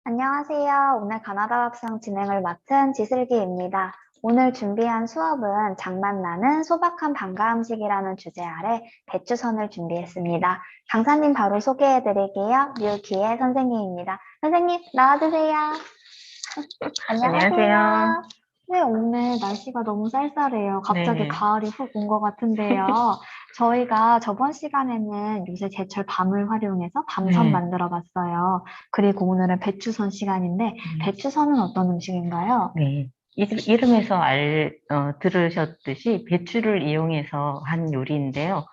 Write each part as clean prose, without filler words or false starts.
안녕하세요. 오늘 가나다 밥상 진행을 맡은 지슬기입니다. 오늘 준비한 수업은 장맛나는 소박한 방과 음식이라는 주제 아래 배추선을 준비했습니다. 강사님 바로 소개해 드릴게요. 류기혜 선생님입니다. 선생님 나와주세요. 안녕하세요. 안녕하세요. 네, 오늘 날씨가 너무 쌀쌀해요. 갑자기 네, 가을이 훅 온 것 같은데요. 저희가 저번 시간에는 요새 제철 밤을 활용해서 밤선 네, 만들어 봤어요. 그리고 오늘은 배추선 시간인데, 배추선은 어떤 음식인가요? 네. 이름에서 들으셨듯이 배추를 이용해서 한 요리인데요.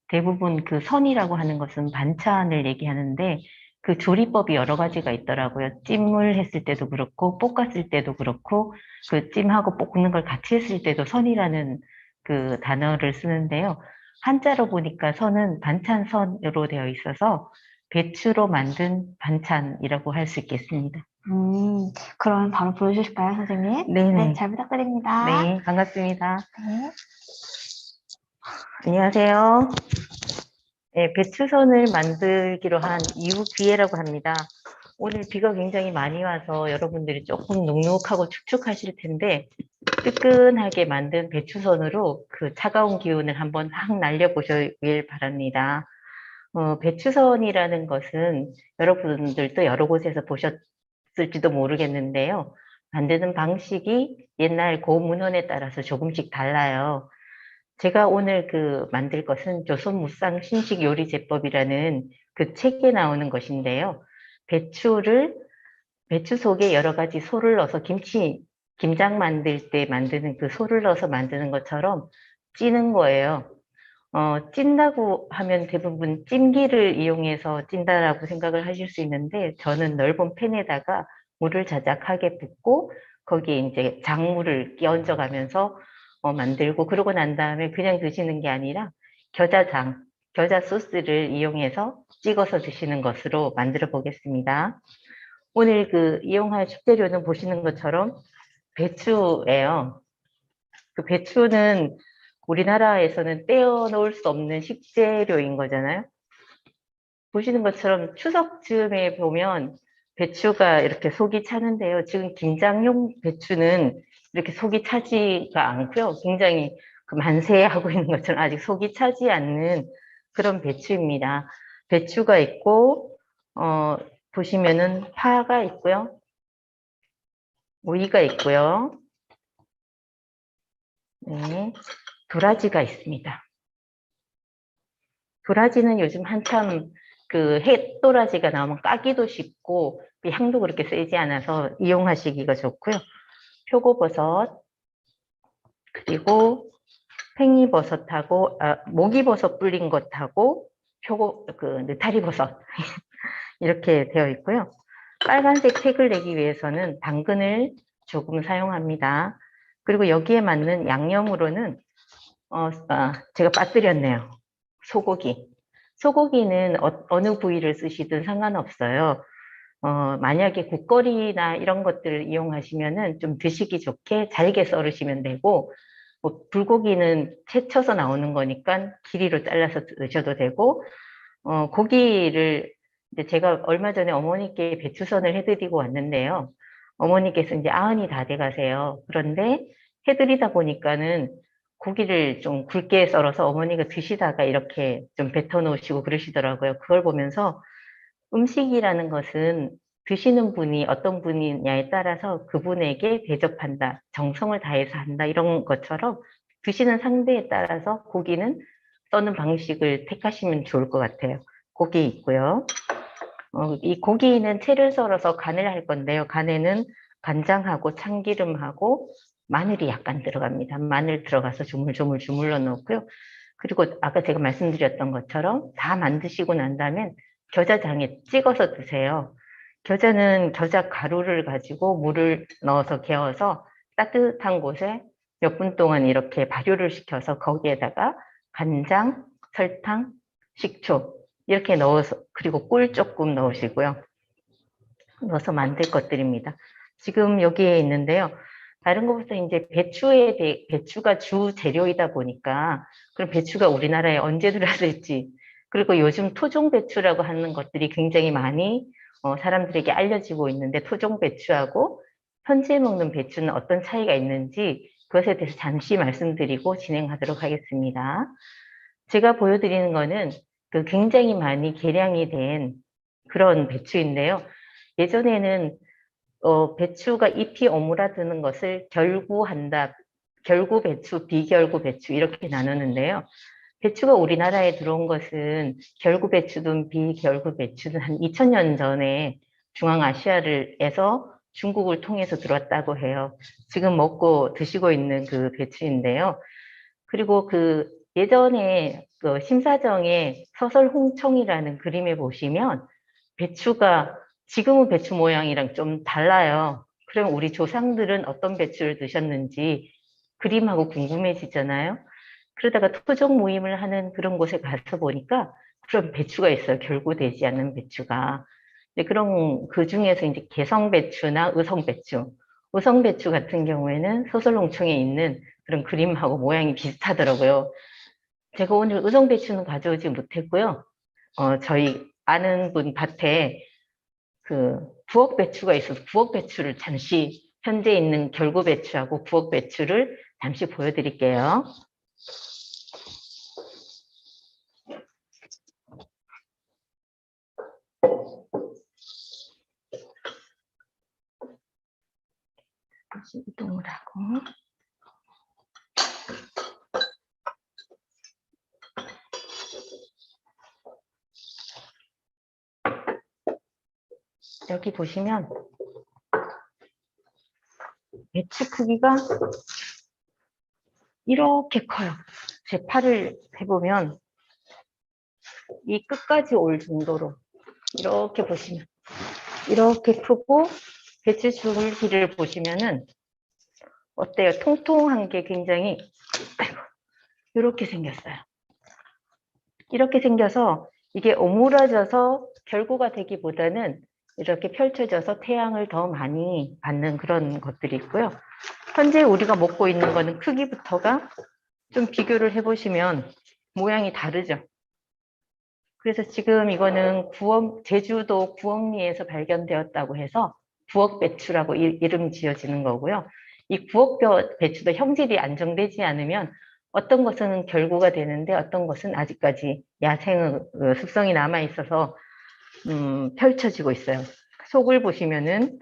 대부분 그 선이라고 하는 것은 반찬을 얘기하는데 그 조리법이 여러 가지가 있더라고요. 찜을 했을 때도 그렇고 볶았을 때도 그렇고 그 찜하고 볶는 걸 같이 했을 때도 선이라는 그 단어를 쓰는데요. 한자로 보니까 선은 반찬선으로 되어 있어서 배추로 만든 반찬이라고 할 수 있겠습니다. 그럼 바로 보여주실까요, 선생님? 네, 네네. 잘 부탁드립니다. 네, 반갑습니다. 네. 안녕하세요. 네, 배추선을 만들기로 한 이후 기회라고 합니다. 오늘 비가 굉장히 많이 와서 여러분들이 조금 눅눅하고 축축하실 텐데 뜨끈하게 만든 배추선으로 그 차가운 기운을 한번 확 날려보시길 바랍니다. 배추선이라는 것은 여러분들도 여러 곳에서 보셨을지도 모르겠는데요. 만드는 방식이 옛날 고문헌에 따라서 조금씩 달라요. 제가 오늘 만들 것은 조선무상 신식 요리 제법이라는 그 책에 나오는 것인데요. 배추를, 배추 속에 여러 가지 소를 넣어서 김장 만들 때 만드는 그 소를 넣어서 만드는 것처럼 찌는 거예요. 찐다고 하면 대부분 찜기를 이용해서 찐다라고 생각을 하실 수 있는데 저는 넓은 팬에다가 물을 자작하게 붓고 거기에 이제 작물을 끼얹어 가면서 만들고 그러고 난 다음에 그냥 드시는 게 아니라 겨자장, 겨자 소스를 이용해서 찍어서 드시는 것으로 만들어 보겠습니다. 오늘 이용할 식재료는 보시는 것처럼 배추예요. 그 배추는 우리나라에서는 떼어놓을 수 없는 식재료인 거잖아요. 보시는 것처럼 추석 즈음에 보면 배추가 이렇게 속이 차는데요. 지금 김장용 배추는 이렇게 속이 차지가 않고요. 굉장히 만세하고 있는 것처럼 아직 속이 차지 않는 그런 배추입니다. 배추가 있고, 보시면은 파가 있고요. 오이가 있고요. 네. 도라지가 있습니다. 도라지는 요즘 한참 햇도라지가 나오면 까기도 쉽고 그 향도 그렇게 세지 않아서 이용하시기가 좋고요. 표고버섯 그리고 팽이버섯하고 목이버섯 불린 것하고 느타리버섯 이렇게 되어 있고요. 빨간색 색을 내기 위해서는 당근을 조금 사용합니다. 그리고 여기에 맞는 양념으로는 제가 빠뜨렸네요. 소고기. 소고기는 어느 부위를 쓰시든 상관없어요. 만약에 국거리나 이런 것들을 이용하시면은 좀 드시기 좋게 잘게 썰으시면 되고, 뭐 불고기는 채쳐서 나오는 거니까 길이로 잘라서 드셔도 되고, 고기를 이제 제가 얼마 전에 어머니께 배추선을 해드리고 왔는데요. 어머니께서 이제 아흔이 다 돼가세요. 그런데 해드리다 보니까는 고기를 좀 굵게 썰어서 어머니가 드시다가 이렇게 좀 뱉어 놓으시고 그러시더라고요. 그걸 보면서 음식이라는 것은 드시는 분이 어떤 분이냐에 따라서 그분에게 대접한다, 정성을 다해서 한다, 이런 것처럼 드시는 상대에 따라서 고기는 써는 방식을 택하시면 좋을 것 같아요. 고기 있고요. 이 고기는 채를 썰어서 간을 할 건데요. 간에는 간장하고 참기름하고 마늘이 약간 들어갑니다. 마늘 들어가서 조물조물 주물러 넣고요. 그리고 아까 제가 말씀드렸던 것처럼 다 만드시고 난 다음에 겨자장에 찍어서 드세요. 겨자는 겨자 가루를 가지고 물을 넣어서 개어서 따뜻한 곳에 몇 분 동안 이렇게 발효를 시켜서 거기에다가 간장, 설탕, 식초 이렇게 넣어서 그리고 꿀 조금 넣으시고요. 넣어서 만들 것들입니다. 지금 여기에 있는데요. 다른 것보다 이제 배추가 주 재료이다 보니까 그럼 배추가 우리나라에 언제 들어왔을지 그리고 요즘 토종 배추라고 하는 것들이 굉장히 많이 사람들에게 알려지고 있는데 토종 배추하고 현재 먹는 배추는 어떤 차이가 있는지 그것에 대해서 잠시 말씀드리고 진행하도록 하겠습니다. 제가 보여드리는 거는 그 굉장히 많이 개량이 된 그런 배추인데요. 예전에는 배추가 잎이 오므라드는 것을 결구한다, 결구 배추, 비결구 배추 이렇게 나누는데요. 배추가 우리나라에 들어온 것은 결구 배추든 비결구 배추든 한 2000년 전에 중앙아시아에서 중국을 통해서 들어왔다고 해요. 지금 먹고 드시고 있는 그 배추인데요. 그리고 그 예전에 그 심사정의 서설 홍청이라는 그림에 보시면 배추가 지금의 배추 모양이랑 좀 달라요. 그럼 우리 조상들은 어떤 배추를 드셨는지 그림하고 궁금해지잖아요. 그러다가 토종 모임을 하는 그런 곳에 가서 보니까 그런 배추가 있어요. 결구되지 않는 배추가. 그런 그 중에서 이제 개성배추나 의성배추, 의성배추 같은 경우에는 소설농청에 있는 그런 그림하고 모양이 비슷하더라고요. 제가 오늘 의성배추는 가져오지 못했고요. 저희 아는 분 밭에 그 부엌배추가 있어서 부엌배추를 잠시 현재 있는 결구배추하고 부엌배추를 잠시 보여드릴게요. 이동을 하고 여기 보시면 배추 크기가 이렇게 커요. 제 팔을 해보면 이 끝까지 올 정도로 이렇게 보시면 이렇게 크고 배추 줄기를 보시면은 어때요? 통통한 게 굉장히 이렇게 생겼어요. 이렇게 생겨서 이게 오므라져서 결구가 되기보다는 이렇게 펼쳐져서 태양을 더 많이 받는 그런 것들이 있고요. 현재 우리가 먹고 있는 거는 크기부터가 좀 비교를 해보시면 모양이 다르죠. 그래서 지금 이거는 제주도 구억리에서 발견되었다고 해서 구억배추라고 이름 지어지는 거고요. 이 구억배추도 형질이 안정되지 않으면 어떤 것은 결구가 되는데 어떤 것은 아직까지 야생의 습성이 남아 있어서 펼쳐지고 있어요. 속을 보시면은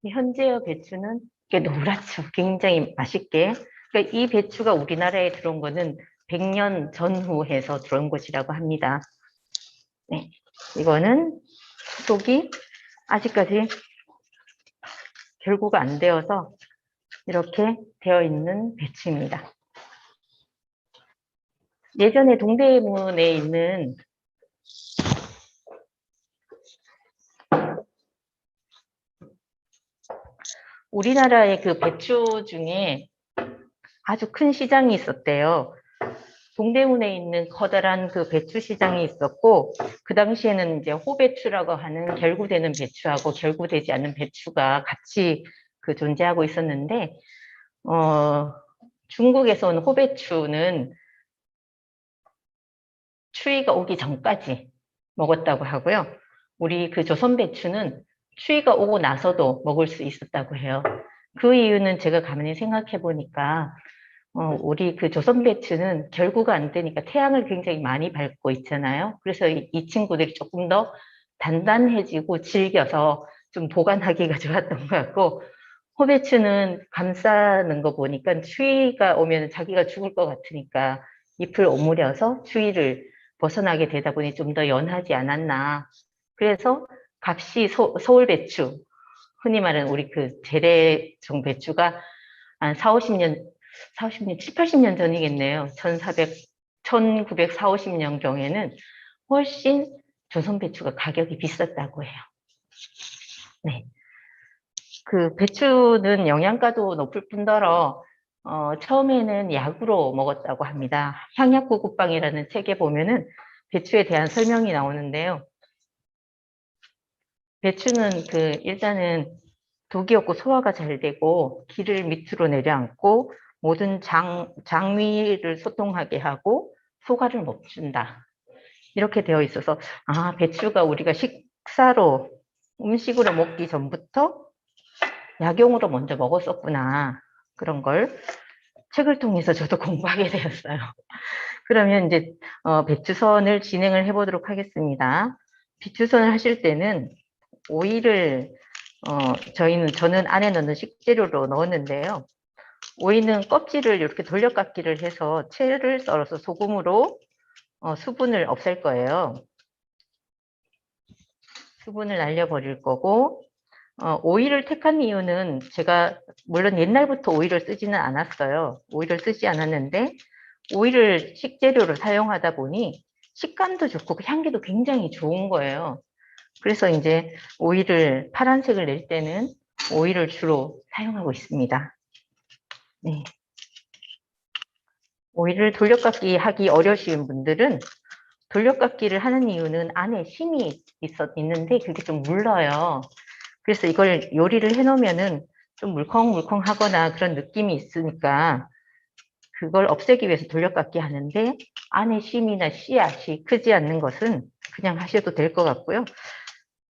현재의 배추는 노랗죠. 굉장히 맛있게. 그러니까 이 배추가 우리나라에 들어온 거는 100년 전후 해서 들어온 것이라고 합니다. 네, 이거는 속이 아직까지 결구가 안 되어서 이렇게 되어 있는 배추입니다. 예전에 동대문에 있는 우리나라의 그 배추 중에 아주 큰 시장이 있었대요. 동대문에 있는 커다란 그 배추 시장이 있었고, 그 당시에는 이제 호배추라고 하는 결구되는 배추하고 결구되지 않는 배추가 같이 그 존재하고 있었는데, 중국에서 온 호배추는 추위가 오기 전까지 먹었다고 하고요. 우리 그 조선 배추는 추위가 오고 나서도 먹을 수 있었다고 해요. 그 이유는 제가 가만히 생각해 보니까 우리 그 조선 배추는 결구가 안 되니까 태양을 굉장히 많이 받고 있잖아요. 그래서 이 친구들이 조금 더 단단해지고 질겨서 좀 보관하기가 좋았던 것 같고, 호배추는 감싸는 거 보니까 추위가 오면 자기가 죽을 것 같으니까 잎을 오므려서 추위를 벗어나게 되다 보니 좀 더 연하지 않았나. 그래서 값이 서울 배추, 흔히 말하는 우리 그 재래종 배추가 한 40년, 7, 80년 전이겠네요. 1940, 50년 경에는 훨씬 조선 배추가 가격이 비쌌다고 해요. 네. 그 배추는 영양가도 높을 뿐더러 처음에는 약으로 먹었다고 합니다. 향약구국방이라는 책에 보면은 배추에 대한 설명이 나오는데요. 배추는 일단은 독이 없고 소화가 잘 되고 기를 밑으로 내려앉고 모든 장위를 소통하게 하고 소화를 멈춘다. 이렇게 되어 있어서 아, 배추가 우리가 식사로 음식으로 먹기 전부터 약용으로 먼저 먹었었구나. 그런 걸 책을 통해서 저도 공부하게 되었어요. 그러면 이제 배추선을 진행을 해보도록 하겠습니다. 배추선을 하실 때는 오이를 저는 안에 넣는 식재료로 넣었는데요. 오이는 껍질을 이렇게 돌려깎기를 해서 채를 썰어서 소금으로 수분을 없앨 거예요. 수분을 날려버릴 거고 오이를 택한 이유는 제가 물론 옛날부터 오이를 쓰지는 않았어요. 오이를 쓰지 않았는데 오이를 식재료로 사용하다 보니 식감도 좋고 그 향기도 굉장히 좋은 거예요. 그래서 이제 오이를 파란색을 낼 때는 오이를 주로 사용하고 있습니다. 네. 오이를 돌려깎기 하기 어려우신 분들은 돌려깎기를 하는 이유는 안에 심이 있는데 그게 좀 물러요. 그래서 이걸 요리를 해놓으면은 좀 물컹물컹하거나 그런 느낌이 있으니까 그걸 없애기 위해서 돌려깎기 하는데 안에 심이나 씨앗이 크지 않는 것은 그냥 하셔도 될 것 같고요.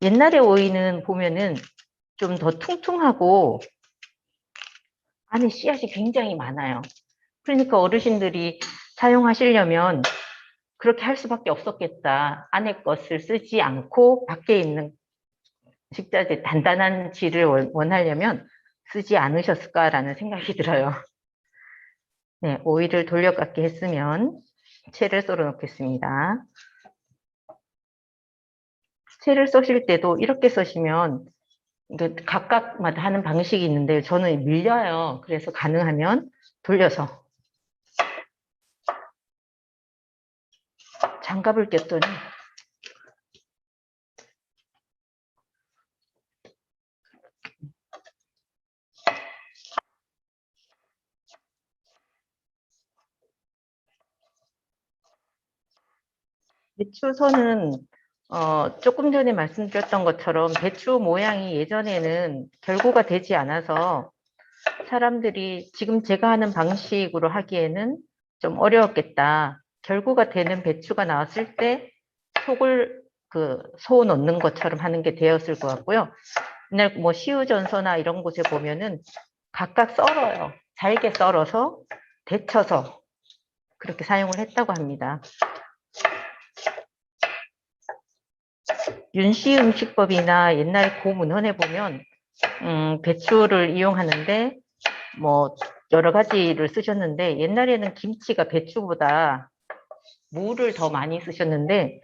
옛날에 오이는 보면은 좀 더 퉁퉁하고 안에 씨앗이 굉장히 많아요. 그러니까 어르신들이 사용하시려면 그렇게 할 수밖에 없었겠다. 안에 것을 쓰지 않고 밖에 있는 식자재 단단한 질을 원하려면 쓰지 않으셨을까라는 생각이 들어요. 네, 오이를 돌려깎기 했으면 채를 썰어 놓겠습니다. 채를 써실 때도 이렇게 써시면 각각마다 하는 방식이 있는데 저는 밀려요. 그래서 가능하면 돌려서 장갑을 꼈더니 배추선은 조금 전에 말씀드렸던 것처럼 배추 모양이 예전에는 결고가 되지 않아서 사람들이 지금 제가 하는 방식으로 하기에는 좀 어려웠겠다. 결고가 되는 배추가 나왔을 때 속을 소 넣는 것처럼 하는 게 되었을 것 같고요. 옛날 뭐 시우전서나 이런 곳에 보면은 각각 썰어요. 잘게 썰어서 데쳐서 그렇게 사용을 했다고 합니다. 윤씨 음식법이나 옛날 고문헌에 보면 배추를 이용하는데 뭐 여러 가지를 쓰셨는데 옛날에는 김치가 배추보다 무를 더 많이 쓰셨는데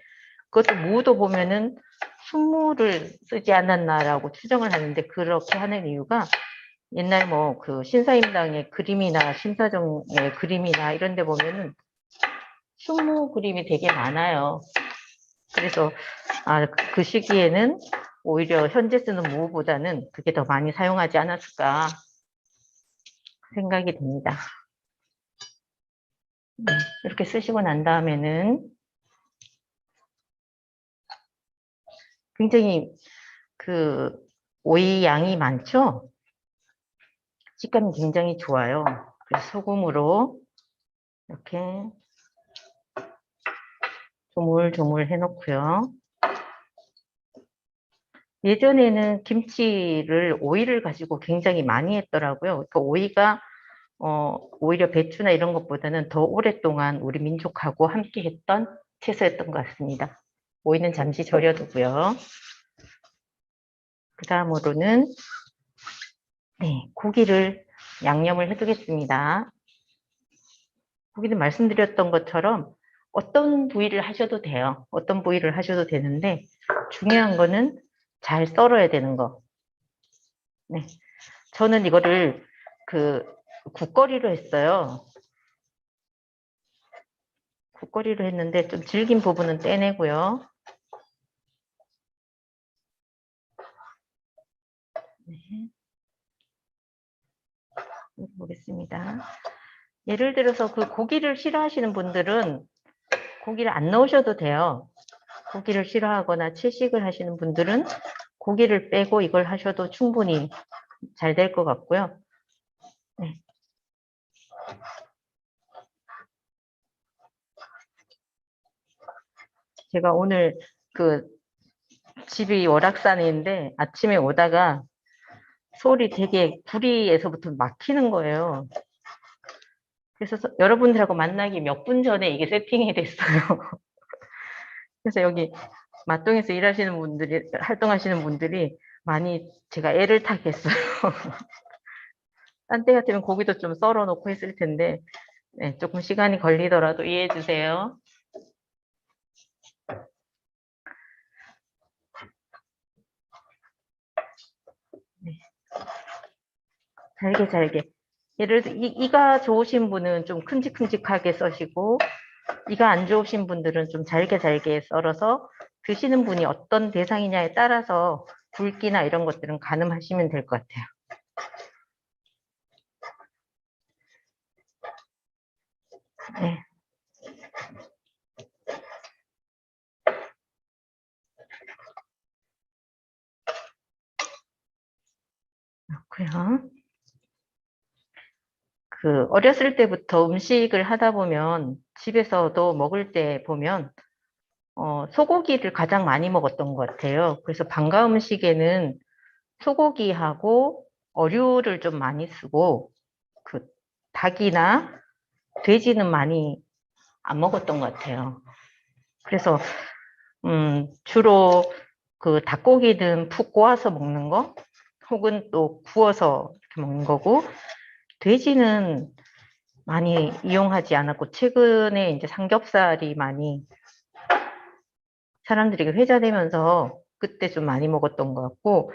그것도 무도 보면은 순무를 쓰지 않았나라고 추정을 하는데 그렇게 하는 이유가 옛날 뭐 그 신사임당의 그림이나 신사정의 그림이나 이런 데 보면은 순무 그림이 되게 많아요. 그래서 그 시기에는 오히려 현재 쓰는 무보다는 그게 더 많이 사용하지 않았을까 생각이 듭니다. 이렇게 쓰시고 난 다음에는 굉장히 그 오이 양이 많죠? 식감이 굉장히 좋아요. 그래서 소금으로 이렇게 조물조물 해놓고요. 예전에는 김치를 오이를 가지고 굉장히 많이 했더라고요. 그 오이가 오히려 배추나 이런 것보다는 더 오랫동안 우리 민족하고 함께 했던 채소였던 것 같습니다. 오이는 잠시 절여두고요. 그 다음으로는 고기를 양념을 해두겠습니다. 고기는 말씀드렸던 것처럼 어떤 부위를 하셔도 돼요. 어떤 부위를 하셔도 되는데 중요한 거는 잘 썰어야 되는 거. 네. 저는 이거를 국거리로 했어요. 국거리로 했는데 좀 질긴 부분은 떼내고요. 네. 보겠습니다. 예를 들어서 그 고기를 싫어하시는 분들은 고기를 안 넣으셔도 돼요. 고기를 싫어하거나 채식을 하시는 분들은 고기를 빼고 이걸 하셔도 충분히 잘 될 것 같고요. 네. 제가 오늘 그 집이 월악산인데 아침에 오다가 소리 되게 구리에서부터 막히는 거예요. 그래서 여러분들하고 만나기 몇 분 전에 이게 세팅이 됐어요. 그래서 여기 맛동에서 일하시는 분들이, 활동하시는 분들이 많이 제가 애를 타겠어요. 딴 때 같으면 고기도 좀 썰어 놓고 했을 텐데, 네, 조금 시간이 걸리더라도 이해해 주세요. 네. 잘게. 예를 들어, 이가 좋으신 분은 좀 큼직큼직하게 써시고, 이가 안 좋으신 분들은 좀 잘게 썰어서 드시는 분이 어떤 대상이냐에 따라서 굵기나 이런 것들은 가늠하시면 될 것 같아요. 네. 그렇고요. 그 어렸을 때부터 음식을 하다 보면 집에서도 먹을 때 보면 소고기를 가장 많이 먹었던 것 같아요. 그래서 방과 음식에는 소고기하고 어류를 좀 많이 쓰고 그 닭이나 돼지는 많이 안 먹었던 것 같아요. 그래서 주로 그 닭고기는 푹 고아서 먹는 거 혹은 또 구워서 이렇게 먹는 거고 돼지는 많이 이용하지 않았고 최근에 이제 삼겹살이 많이 사람들에게 회자되면서 그때 좀 많이 먹었던 것 같고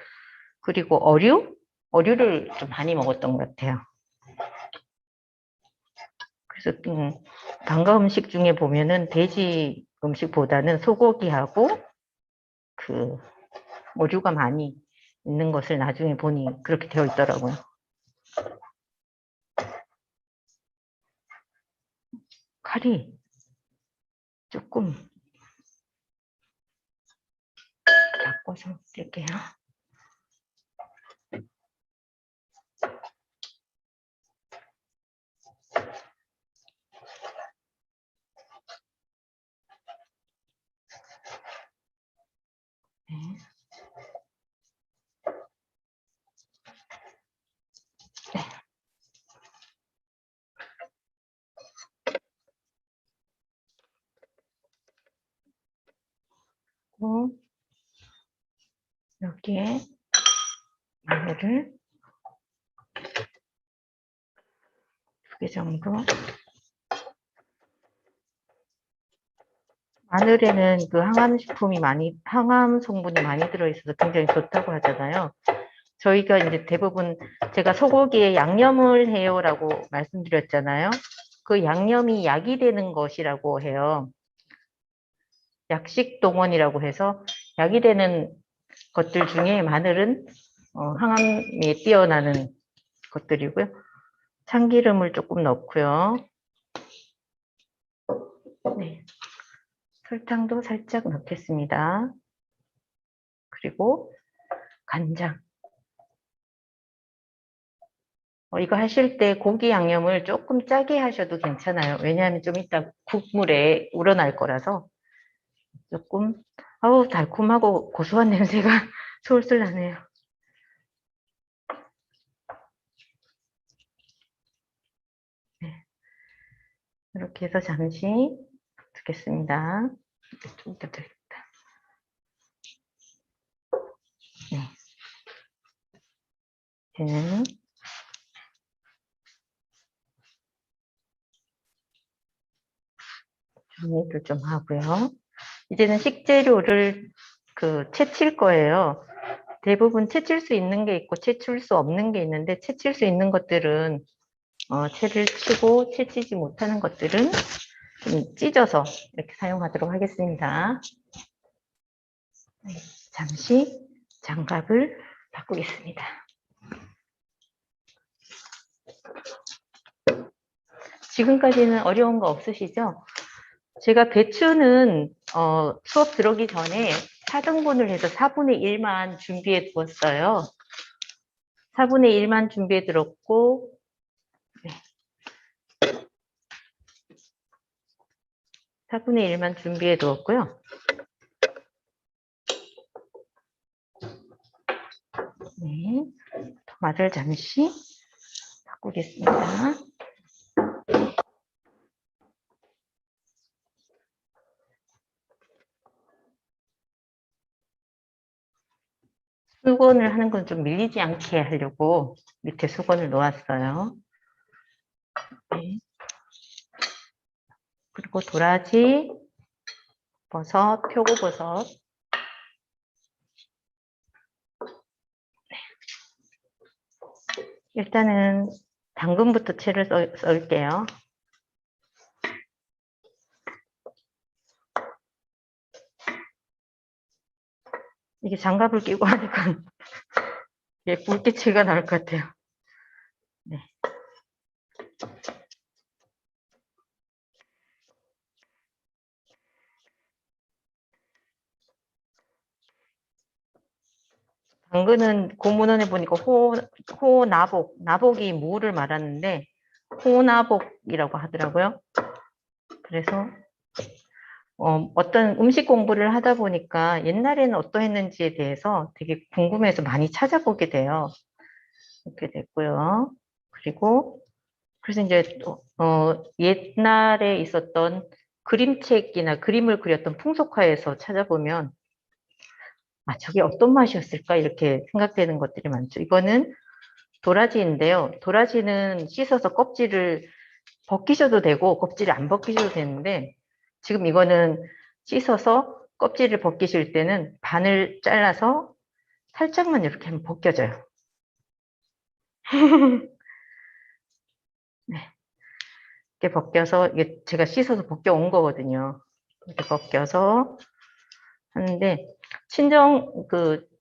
그리고 어류를 좀 많이 먹었던 것 같아요. 그래서 방과 음식 중에 보면은 돼지 음식보다는 소고기하고 그 어류가 많이 있는 것을 나중에 보니 그렇게 되어 있더라고요. 칼이 조금 바꿔서 쓸게요. 네. 여기에 마늘을 2개 정도. 마늘에는 그 항암 성분이 많이 들어있어서 굉장히 좋다고 하잖아요. 저희가 이제 대부분 제가 소고기에 양념을 해요라고 말씀드렸잖아요. 그 양념이 약이 되는 것이라고 해요. 약식 동원이라고 해서 약이 되는 것들 중에 마늘은 항암에 뛰어나는 것들이고요. 참기름을 조금 넣고요. 네. 설탕도 살짝 넣겠습니다. 그리고 간장. 이거 하실 때 고기 양념을 조금 짜게 하셔도 괜찮아요. 왜냐하면 좀 이따 국물에 우러날 거라서 조금 달콤하고 고소한 냄새가 솔솔 나네요. 네. 이렇게 해서 잠시 두겠습니다. 좀 이따 되겠다. 네. 이제는 정리를 좀 하고요. 이제는 식재료를 채칠 거예요. 대부분 채칠 수 있는 게 있고 채칠 수 없는 게 있는데 채칠 수 있는 것들은 채를 치고 채치지 못하는 것들은 좀 찢어서 이렇게 사용하도록 하겠습니다. 네, 잠시 장갑을 바꾸겠습니다. 지금까지는 어려운 거 없으시죠? 제가 배추는 수업 들어오기 전에 4등분을 해서 4분의 1만 준비해 두었어요. 4분의 1만 준비해 두었고 네. 4분의 1만 준비해 두었고요. 네, 토마토를 잠시 바꾸겠습니다. 수건을 하는 건 좀 밀리지 않게 하려고 밑에 수건을 놓았어요. 네. 그리고 도라지, 버섯, 표고버섯. 일단은 당근부터 채를 썰게요. 이게 장갑을 끼고 하니까 이게 물기치가 나올 것 같아요. 네. 당근은 고문원에 보니까 나복이 무를 말하는데 호나복이라고 하더라고요. 그래서 어떤 음식 공부를 하다 보니까 옛날에는 어떠했는지에 대해서 되게 궁금해서 많이 찾아보게 돼요. 이렇게 됐고요. 그리고 그래서 이제 옛날에 있었던 그림책이나 그림을 그렸던 풍속화에서 찾아보면 저게 어떤 맛이었을까 이렇게 생각되는 것들이 많죠. 이거는 도라지인데요. 도라지는 씻어서 껍질을 벗기셔도 되고 껍질을 안 벗기셔도 되는데 지금 이거는 씻어서 껍질을 벗기실 때는 반을 잘라서 살짝만 이렇게 하면 벗겨져요. 네. 이렇게 벗겨서 이게 제가 씻어서 벗겨 온 거거든요. 이렇게 벗겨서 하는데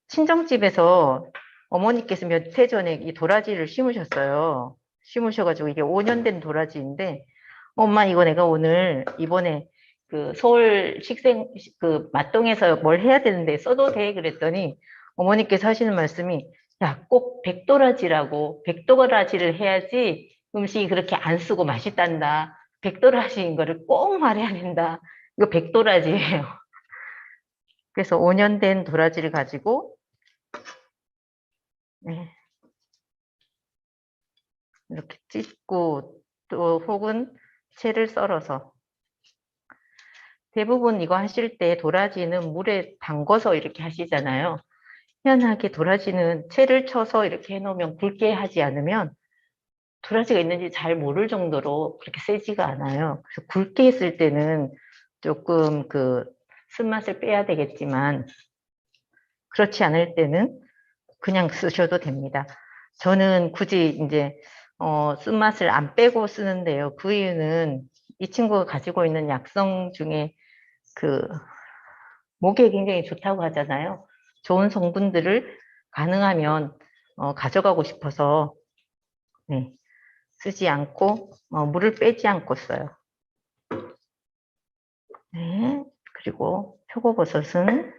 친정집에서 어머니께서 몇 해 전에 이 도라지를 심으셨어요. 심으셔가지고 이게 5년 된 도라지인데 엄마 이거 내가 오늘 이번에 그 서울 그 맛동에서 뭘 해야 되는데 써도 돼? 그랬더니 어머니께서 하시는 말씀이 야, 꼭 백도라지를 해야지 음식이 그렇게 안 쓰고 맛있단다. 백도라지인 거를 꼭 말해야 된다. 이거 백도라지예요. 그래서 5년 된 도라지를 가지고 네, 이렇게 찢고 또 혹은 채를 썰어서 대부분 이거 하실 때 도라지는 물에 담궈서 이렇게 하시잖아요. 희한하게 도라지는 채를 쳐서 이렇게 해놓으면 굵게 하지 않으면 도라지가 있는지 잘 모를 정도로 그렇게 세지가 않아요. 그래서 굵게 했을 때는 조금 그 쓴맛을 빼야 되겠지만 그렇지 않을 때는 그냥 쓰셔도 됩니다. 저는 굳이 이제 쓴맛을 안 빼고 쓰는데요. 그 이유는 이 친구가 가지고 있는 약성 중에 그 목에 굉장히 좋다고 하잖아요. 좋은 성분들을 가능하면 가져가고 싶어서 네, 쓰지 않고 물을 빼지 않고 써요. 네, 그리고 표고버섯은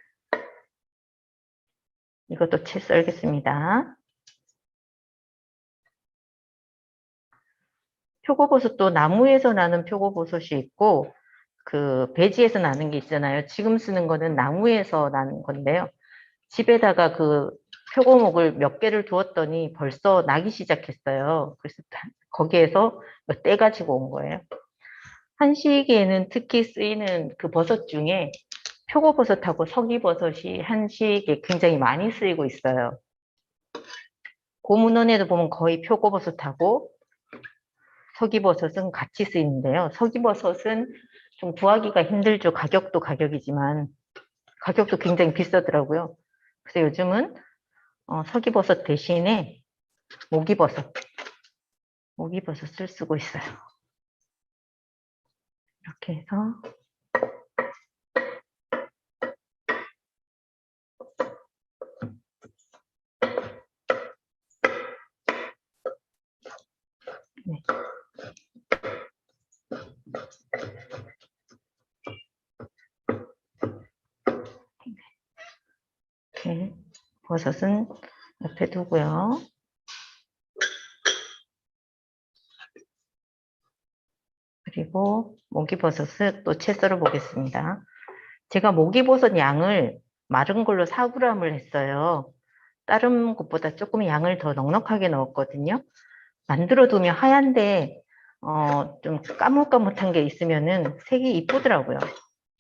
이것도 채 썰겠습니다. 표고버섯도 나무에서 나는 표고버섯이 있고 그 배지에서 나는 게 있잖아요. 지금 쓰는 거는 나무에서 나는 건데요. 집에다가 그 표고목을 몇 개를 두었더니 벌써 나기 시작했어요. 그래서 거기에서 떼 가지고 온 거예요. 한식에는 특히 쓰이는 그 버섯 중에 표고버섯하고 서기버섯이 한식에 굉장히 많이 쓰이고 있어요. 고문원에도 보면 거의 표고버섯하고 서기버섯은 같이 쓰이는데요. 서기버섯은 좀 구하기가 힘들죠. 가격도 가격이지만 가격도 굉장히 비싸더라고요. 그래서 요즘은 서기버섯 대신에 모기버섯을 쓰고 있어요. 이렇게 해서 네. 이렇게 버섯은 옆에 두고요. 그리고 모기버섯을 또 채 썰어 보겠습니다. 제가 모기버섯 양을 마른 걸로 4g을 했어요. 다른 것보다 조금 양을 더 넉넉하게 넣었거든요. 만들어 두면 하얀데 좀 까뭇까뭇한 게 있으면은 색이 이쁘더라고요.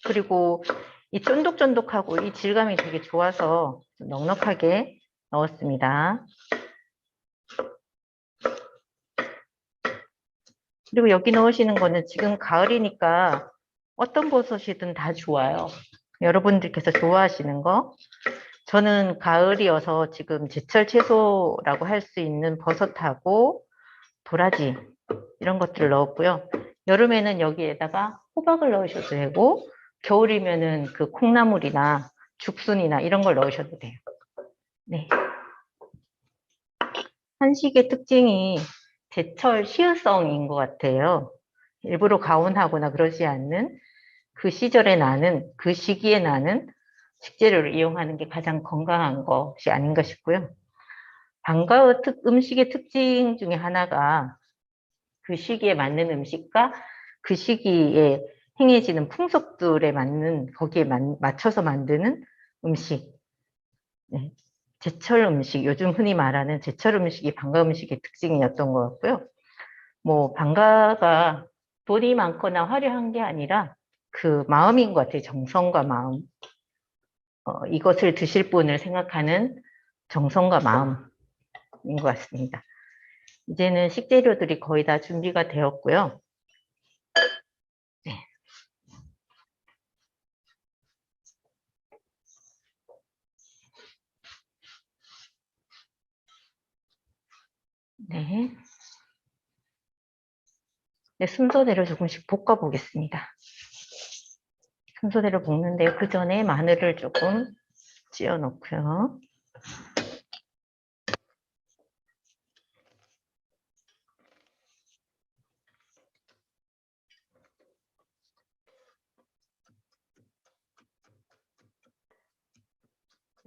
그리고 이 쫀득쫀득하고 이 질감이 되게 좋아서 좀 넉넉하게 넣었습니다. 그리고 여기 넣으시는 거는 지금 가을이니까 어떤 버섯이든 다 좋아요. 여러분들께서 좋아하시는 거. 저는 가을이어서 지금 제철 채소라고 할 수 있는 버섯하고 도라지 이런 것들을 넣었고요. 여름에는 여기에다가 호박을 넣으셔도 되고 겨울이면은 그 콩나물이나 죽순이나 이런 걸 넣으셔도 돼요. 네. 한식의 특징이 제철 시의성인 것 같아요. 일부러 가온하거나 그러지 않는 그 시절에 나는 그 시기에 나는 식재료를 이용하는 게 가장 건강한 것이 아닌가 싶고요. 방과후 음식의 특징 중에 하나가 그 시기에 맞는 음식과 그 시기에 행해지는 풍속들에 맞는 거기에 맞춰서 만드는 음식. 네. 제철 음식, 요즘 흔히 말하는 제철 음식이 방과 음식의 특징이었던 것 같고요. 뭐 방과가 돈이 많거나 화려한 게 아니라 그 마음인 것 같아요. 정성과 마음. 이것을 드실 분을 생각하는 정성과 마음인 것 같습니다. 이제는 식재료들이 거의 다 준비가 되었고요. 네. 네. 네, 순서대로 조금씩 볶아 보겠습니다. 순서대로 볶는데요. 그 전에 마늘을 조금 찧어 놓고요.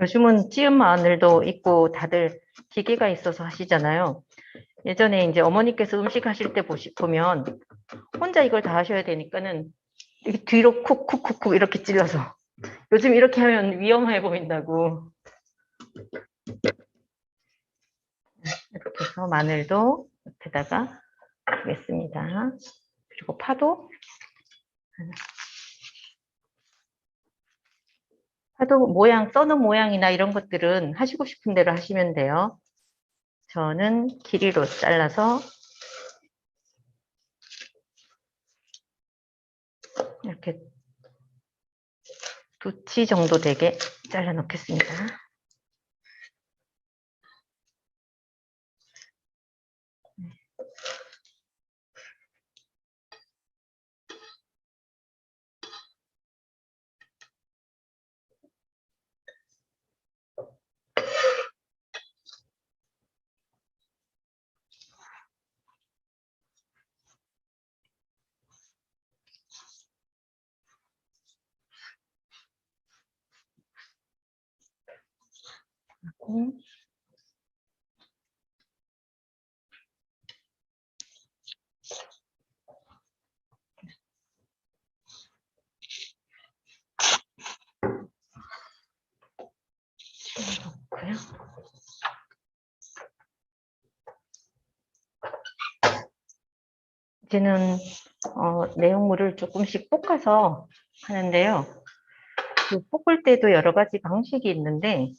요즘은 찧은 마늘도 있고 다들 기계가 있어서 하시잖아요. 예전에 이제 어머니께서 음식 하실 때 보면 혼자 이걸 다 하셔야 되니까는 뒤로 쿡쿡쿡쿡 이렇게 찔러서 요즘 이렇게 하면 위험해 보인다고 이렇게 해서 마늘도 옆에다가 하겠습니다. 그리고 파도 모양 써는 모양이나 이런 것들은 하시고 싶은 대로 하시면 돼요. 저는 길이로 잘라서 이렇게 2치 정도 되게 잘라 놓겠습니다. 하고 넣고요. 이제는 내용물을 조금씩 볶아서 하는데요. 그 볶을 때도 여러 가지 방식이 있는데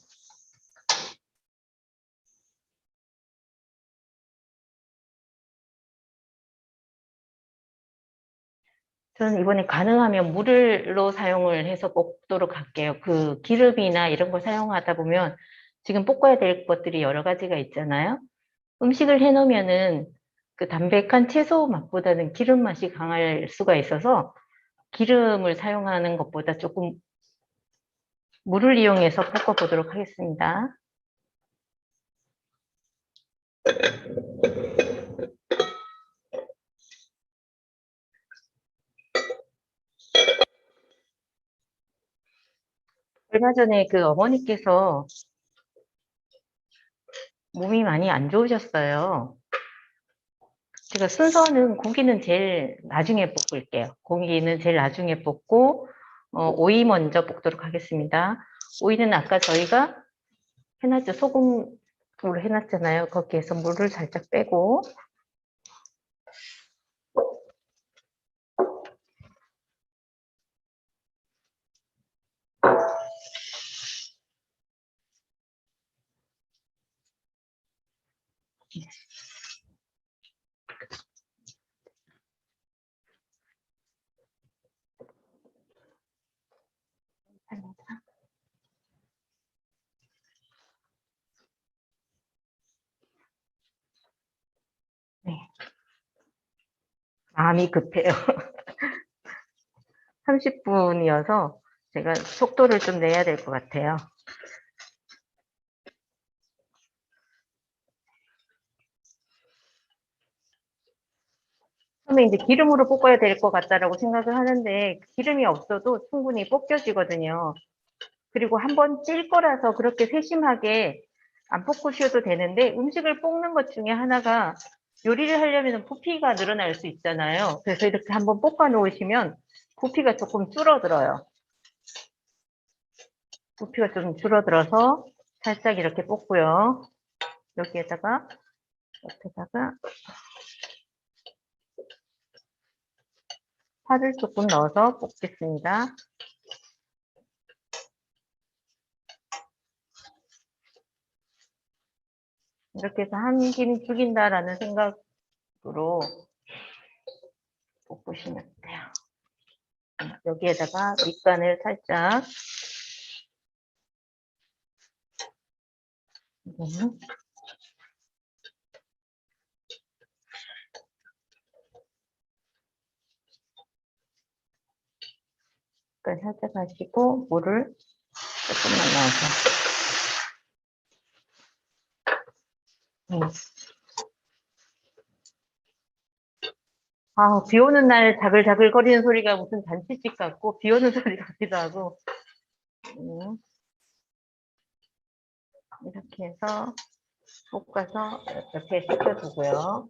저는 이번에 가능하면 물로 사용을 해서 볶도록 할게요. 그 기름이나 이런 걸 사용하다 보면 지금 볶아야 될 것들이 여러 가지가 있잖아요. 음식을 해놓으면은 그 담백한 채소 맛보다는 기름 맛이 강할 수가 있어서 기름을 사용하는 것보다 조금 물을 이용해서 볶아보도록 하겠습니다. 얼마 전에 그 어머니께서 몸이 많이 안 좋으셨어요. 제가 순서는 고기는 제일 나중에 볶을게요. 고기는 제일 나중에 볶고 오이 먼저 볶도록 하겠습니다. 오이는 아까 저희가 해놨죠. 소금으로 해놨잖아요. 거기에서 물을 살짝 빼고 네. 마음이 급해요. 30분이어서 제가 속도를 좀 내야 될 것 같아요. 처음에 이제 기름으로 볶아야 될 것 같다라고 생각을 하는데 기름이 없어도 충분히 볶여지거든요. 그리고 한번 찔 거라서 그렇게 세심하게 안 볶으셔도 되는데 음식을 볶는 것 중에 하나가 요리를 하려면 부피가 늘어날 수 있잖아요. 그래서 이렇게 한번 볶아 놓으시면 부피가 조금 줄어들어요. 부피가 좀 줄어들어서 살짝 이렇게 볶고요. 여기에다가 옆에다가 파를 조금 넣어서 볶겠습니다. 이렇게 해서 한 김 죽인다라는 생각으로 볶으시면 돼요. 여기에다가 밑간을 살짝 밑간 살짝 하시고 물을 조금만 넣어서 아, 비 오는 날 자글자글 거리는 소리가 무슨 잔치집 같고 비 오는 소리 같기도 하고 이렇게 해서 볶아서 옆에 식혀두고요.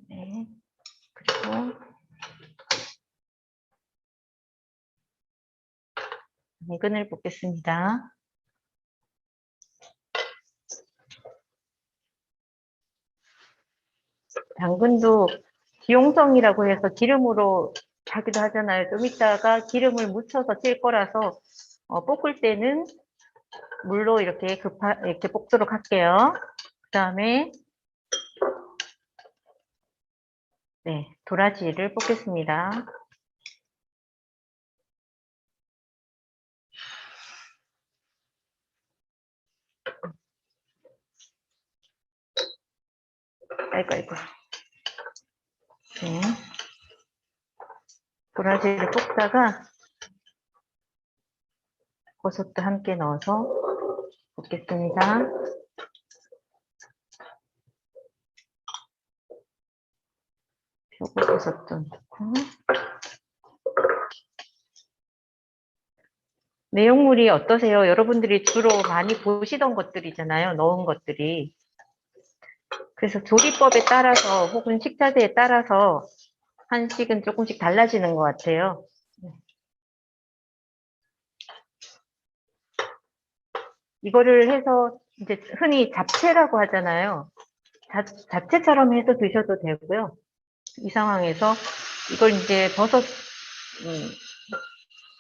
네, 그리고 당근을 볶겠습니다. 당근도 기용성이라고 해서 기름으로 하기도 하잖아요. 좀 이따가 기름을 묻혀서 찔 거라서 볶을 때는 물로 이렇게 이렇게 볶도록 할게요. 그 다음에 네, 도라지를 볶겠습니다. 아이고. 네. 도라지를 볶다가 버섯도 함께 넣어서 볶겠습니다. 표고버섯도 넣고 내용물이 어떠세요? 여러분들이 주로 많이 보시던 것들이잖아요. 넣은 것들이. 그래서 조리법에 따라서 혹은 식자재에 따라서 한식은 조금씩 달라지는 것 같아요. 이거를 해서 이제 흔히 잡채라고 하잖아요. 잡채처럼 해서 드셔도 되고요. 이 상황에서 이걸 이제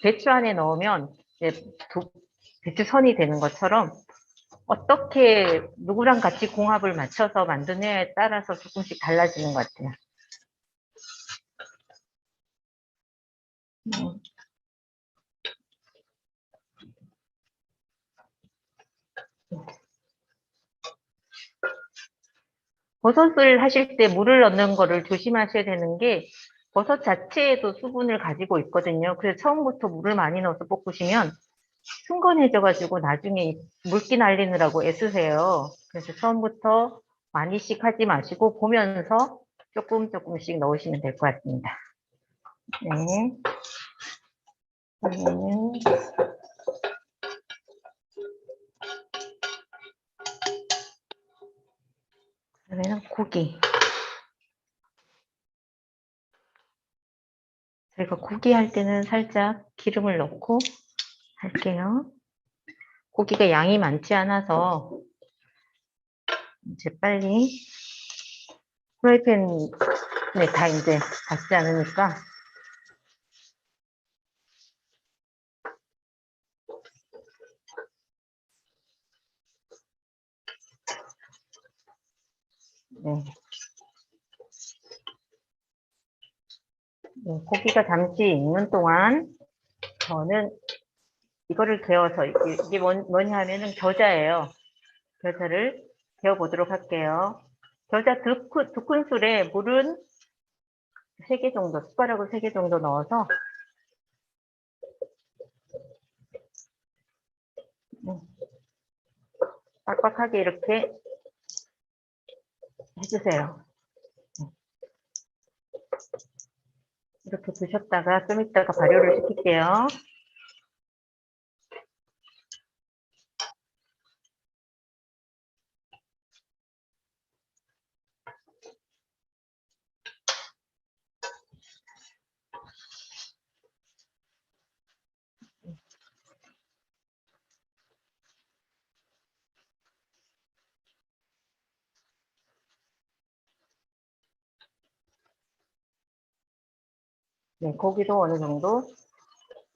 배추 안에 넣으면 이제 배추선이 되는 것처럼 어떻게 누구랑 같이 공합을 맞춰서 만드냐에 따라서 조금씩 달라지는 것 같아요. 버섯을 하실 때 물을 넣는 거를 조심하셔야 되는 게 버섯 자체에도 수분을 가지고 있거든요. 그래서 처음부터 물을 많이 넣어서 볶으시면 흥건해져가지고 나중에 물기 날리느라고 애쓰세요. 그래서 처음부터 많이씩 하지 마시고 보면서 조금씩 넣으시면 될 것 같습니다. 네. 그러면은 고기. 저희가 고기 할 때는 살짝 기름을 넣고 할게요. 고기가 양이 많지 않아서 이제 빨리 프라이팬에 다 이제 닿지 않으니까 네. 네, 고기가 잠시 익는 동안 저는 이거를 개어서 이게 뭐냐 하면은 겨자예요. 겨자를 개어 보도록 할게요. 겨자 두 큰술에 물은 3개 정도, 숟가락을 3개 정도 넣어서 빡빡하게 이렇게 해주세요. 이렇게 두셨다가 좀 이따가 발효를 시킬게요. 네, 고기도 어느 정도.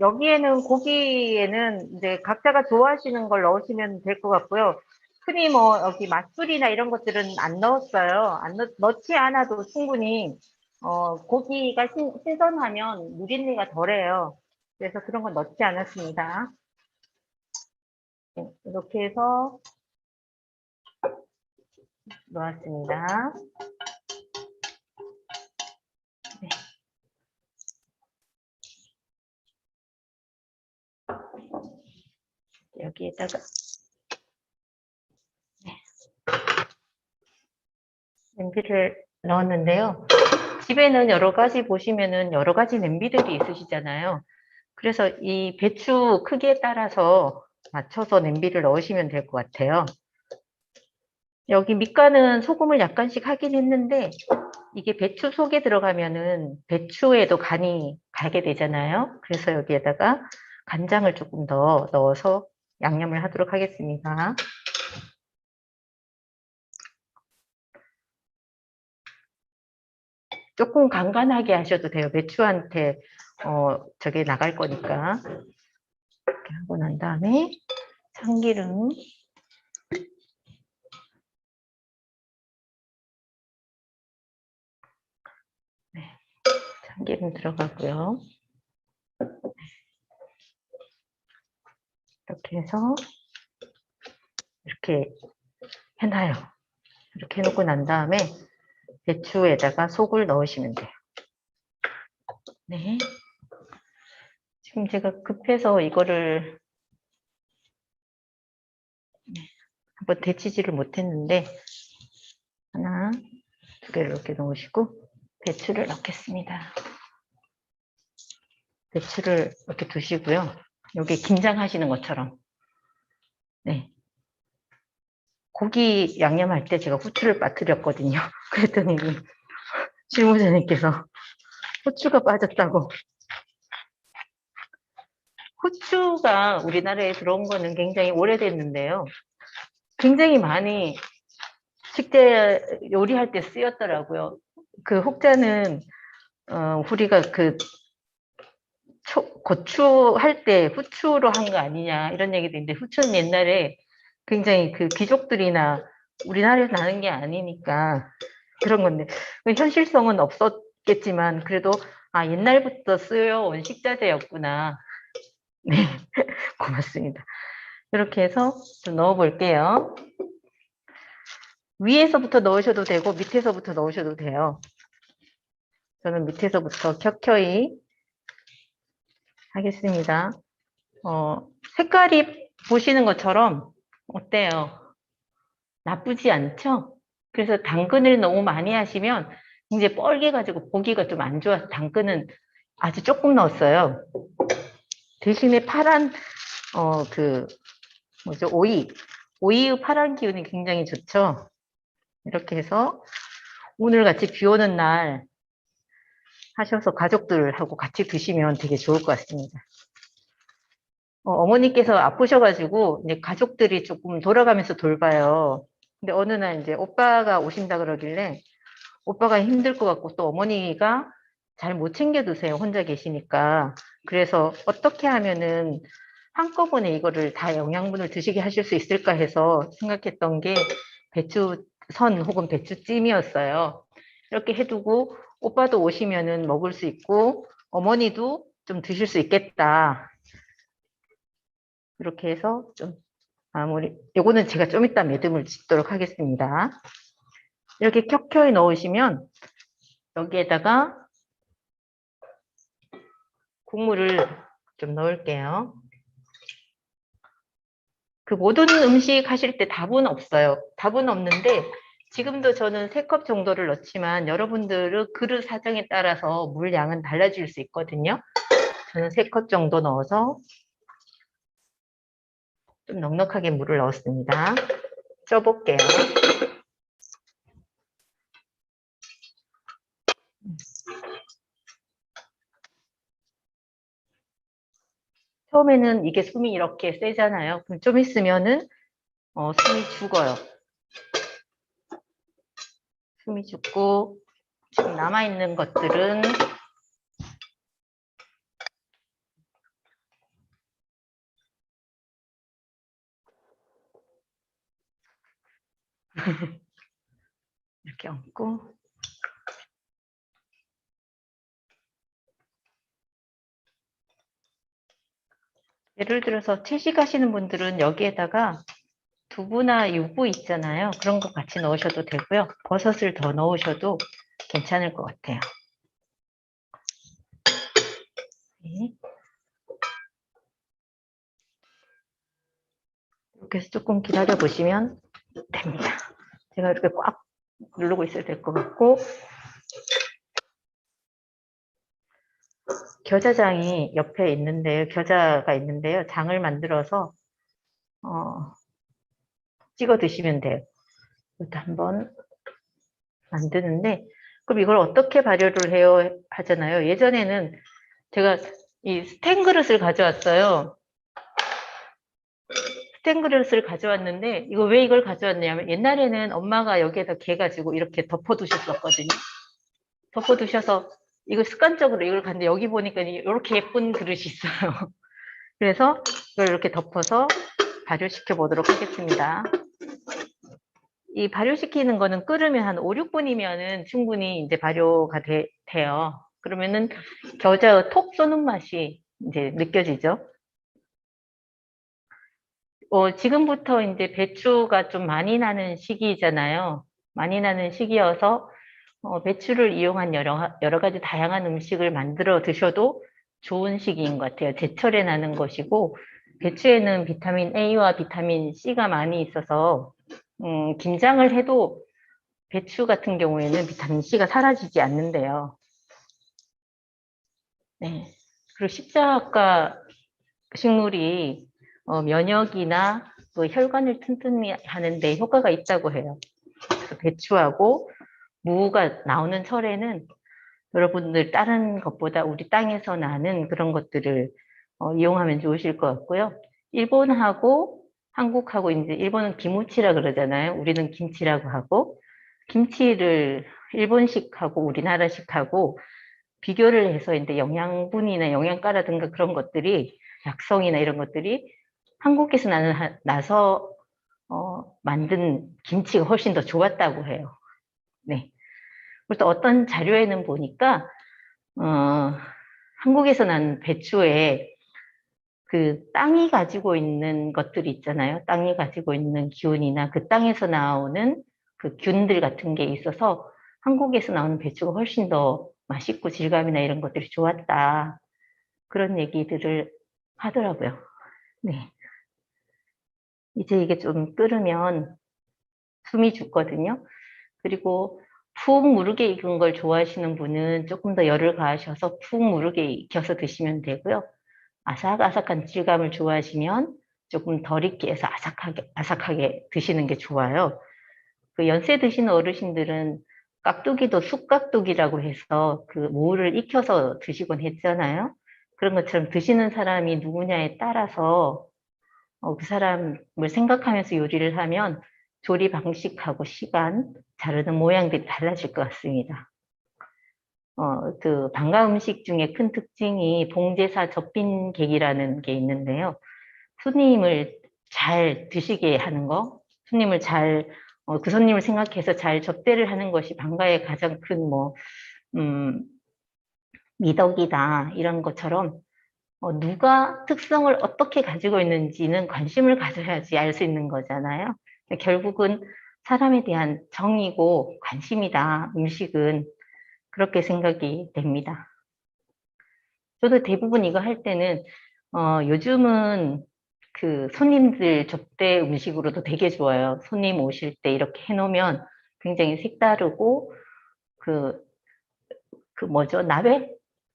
여기에는 고기에는 이제 각자가 좋아하시는 걸 넣으시면 될 것 같고요. 흔히 뭐 여기 맛술이나 이런 것들은 안 넣었어요. 넣지 않아도 충분히 고기가 신선하면 누린내가 덜해요. 그래서 그런 건 넣지 않았습니다. 네, 이렇게 해서 넣었습니다. 네. 여기에다가 냄비를 넣었는데요. 집에는 여러 가지 보시면은 여러 가지 냄비들이 있으시잖아요. 그래서 이 배추 크기에 따라서 맞춰서 냄비를 넣으시면 될 것 같아요. 여기 밑간은 소금을 약간씩 하긴 했는데 이게 배추 속에 들어가면은 배추에도 간이 가게 되잖아요. 그래서 여기에다가 간장을 조금 더 넣어서 양념을 하도록 하겠습니다. 조금 간간하게 하셔도 돼요. 배추한테 저게 나갈 거니까. 이렇게 하고 난 다음에 참기름, 네, 참기름 들어가고요. 이렇게 해서 이렇게 해놔요. 이렇게 해놓고 난 다음에 배추에다가 속을 넣으시면 돼요. 네. 지금 제가 급해서 이거를 한번 데치지를 못했는데 하나, 2개를 이렇게 넣으시고 배추를 넣겠습니다. 배추를 이렇게 두시고요. 여기 김장하시는 것처럼. 네. 고기 양념할 때 제가 후추를 빠뜨렸거든요. 그랬더니 실무자님께서 후추가 빠졌다고. 후추가 우리나라에 들어온 거는 굉장히 오래됐는데요. 굉장히 많이 식재 요리할 때 쓰였더라고요. 그 혹자는 우리가 그 고추 할 때 후추로 한 거 아니냐 이런 얘기도 있는데 후추는 옛날에 굉장히 그 귀족들이나 우리나라에서 나는 게 아니니까 그런 건데 현실성은 없었겠지만 그래도 아 옛날부터 쓰여온 식자재였구나. 네, 고맙습니다. 이렇게 해서 좀 넣어 볼게요. 위에서부터 넣으셔도 되고 밑에서부터 넣으셔도 돼요. 저는 밑에서부터 켜켜이 하겠습니다. 색깔이 보시는 것처럼 어때요? 나쁘지 않죠? 그래서 당근을 너무 많이 하시면 이제 뻘개가지고 보기가 좀 안 좋아서 당근은 아주 조금 넣었어요. 대신에 파란 그 뭐죠? 오이의 파란 기운이 굉장히 좋죠. 이렇게 해서 오늘 같이 비 오는 날 하셔서 가족들하고 같이 드시면 되게 좋을 것 같습니다. 어머니께서 아프셔가지고 이제 가족들이 조금 돌아가면서 돌봐요. 근데 어느 날 이제 오빠가 오신다 그러길래 오빠가 힘들 것 같고 또 어머니가 잘 못 챙겨 드세요. 혼자 계시니까. 그래서 어떻게 하면은 한꺼번에 이거를 다 영양분을 드시게 하실 수 있을까 해서 생각했던 게 배추선 혹은 배추찜이었어요. 이렇게 해두고 오빠도 오시면은 먹을 수 있고 어머니도 좀 드실 수 있겠다. 이렇게 해서 좀 마무리. 요거는 제가 좀 이따 매듭을 짓도록 하겠습니다. 이렇게 켜켜이 넣으시면 여기에다가 국물을 좀 넣을게요. 그 모든 음식 하실 때 답은 없어요. 답은 없는데 지금도 저는 3컵 정도를 넣지만 여러분들은 그릇 사정에 따라서 물 양은 달라질 수 있거든요. 저는 3컵 정도 넣어서 좀 넉넉하게 물을 넣었습니다. 쪄볼게요. 처음에는 이게 숨이 이렇게 세잖아요. 그럼 좀 있으면은 숨이 죽어요. 숨이 죽고 지금 남아있는 것들은 이렇게 얹고 예를 들어서 채식하시는 분들은 여기에다가 두부나 유부 있잖아요. 그런 거 같이 넣으셔도 되고요. 버섯을 더 넣으셔도 괜찮을 것 같아요. 네. 이렇게 해서 조금 기다려 보시면 됩니다. 제가 이렇게 꽉 누르고 있어야 될 것 같고 겨자장이 옆에 있는데요. 겨자가 있는데요. 장을 만들어서 찍어 드시면 돼요. 이것도 한번 만드는데 그럼 이걸 어떻게 발효를 해요 하잖아요. 예전에는 제가 이 스텐 그릇을 가져왔어요. 스텐 그릇을 가져왔는데 이거 왜 이걸 가져왔냐면 옛날에는 엄마가 여기에다 개가지고 이렇게 덮어두셨었거든요. 덮어두셔서 이거 습관적으로 이걸 갔는데 여기 보니까 이렇게 예쁜 그릇이 있어요. 그래서 이걸 이렇게 덮어서 발효시켜 보도록 하겠습니다. 이 발효시키는 거는 끓으면 한 5, 6분이면은 충분히 이제 발효가 돼요. 그러면은 겨자의 톡 쏘는 맛이 이제 느껴지죠. 지금부터 이제 배추가 좀 많이 나는 시기잖아요. 많이 나는 시기여서 배추를 이용한 여러 가지 다양한 음식을 만들어 드셔도 좋은 시기인 것 같아요. 제철에 나는 것이고, 배추에는 비타민 A와 비타민 C가 많이 있어서, 김장을 해도 배추 같은 경우에는 비타민 C가 사라지지 않는데요. 네. 그리고 십자가 식물이 면역이나 또 혈관을 튼튼히 하는데 효과가 있다고 해요. 그래서 배추하고 무가 나오는 철에는 여러분들 다른 것보다 우리 땅에서 나는 그런 것들을 이용하면 좋으실 것 같고요. 일본하고 한국하고 이제 일본은 기무치라 그러잖아요. 우리는 김치라고 하고 김치를 일본식하고 우리나라식하고 비교를 해서 이제 영양분이나 영양가라든가 그런 것들이 약성이나 이런 것들이 한국에서 나서 만든 김치가 훨씬 더 좋았다고 해요. 네. 그래서 어떤 자료에는 보니까 한국에서 난 배추에 그 땅이 가지고 있는 것들이 있잖아요. 땅이 가지고 있는 기운이나 그 땅에서 나오는 그 균들 같은 게 있어서 한국에서 나오는 배추가 훨씬 더 맛있고 질감이나 이런 것들이 좋았다. 그런 얘기들을 하더라고요. 네. 이제 이게 좀 끓으면 숨이 죽거든요. 그리고 푹 무르게 익은 걸 좋아하시는 분은 조금 더 열을 가하셔서 푹 무르게 익혀서 드시면 되고요. 아삭아삭한 질감을 좋아하시면 조금 덜 익게 해서 아삭하게 드시는 게 좋아요. 그 연세 드시는 어르신들은 깍두기도 쑥깍두기라고 해서 그 무를 익혀서 드시곤 했잖아요. 그런 것처럼 드시는 사람이 누구냐에 따라서 그 사람을 생각하면서 요리를 하면 조리 방식하고 시간, 자르는 모양들이 달라질 것 같습니다. 그 방가 음식 중에 큰 특징이 봉제사 접빈객이라는 게 있는데요. 손님을 잘 드시게 하는 거, 손님을 그 손님을 생각해서 잘 접대를 하는 것이 방가의 가장 큰 미덕이다. 이런 것처럼 누가 특성을 어떻게 가지고 있는지는 관심을 가져야지 알 수 있는 거잖아요. 결국은 사람에 대한 정이고 관심이다. 음식은 그렇게 생각이 됩니다. 저도 대부분 이거 할 때는 요즘은 그 손님들 접대 음식으로도 되게 좋아요. 손님 오실 때 이렇게 해놓으면 굉장히 색다르고 그 뭐죠?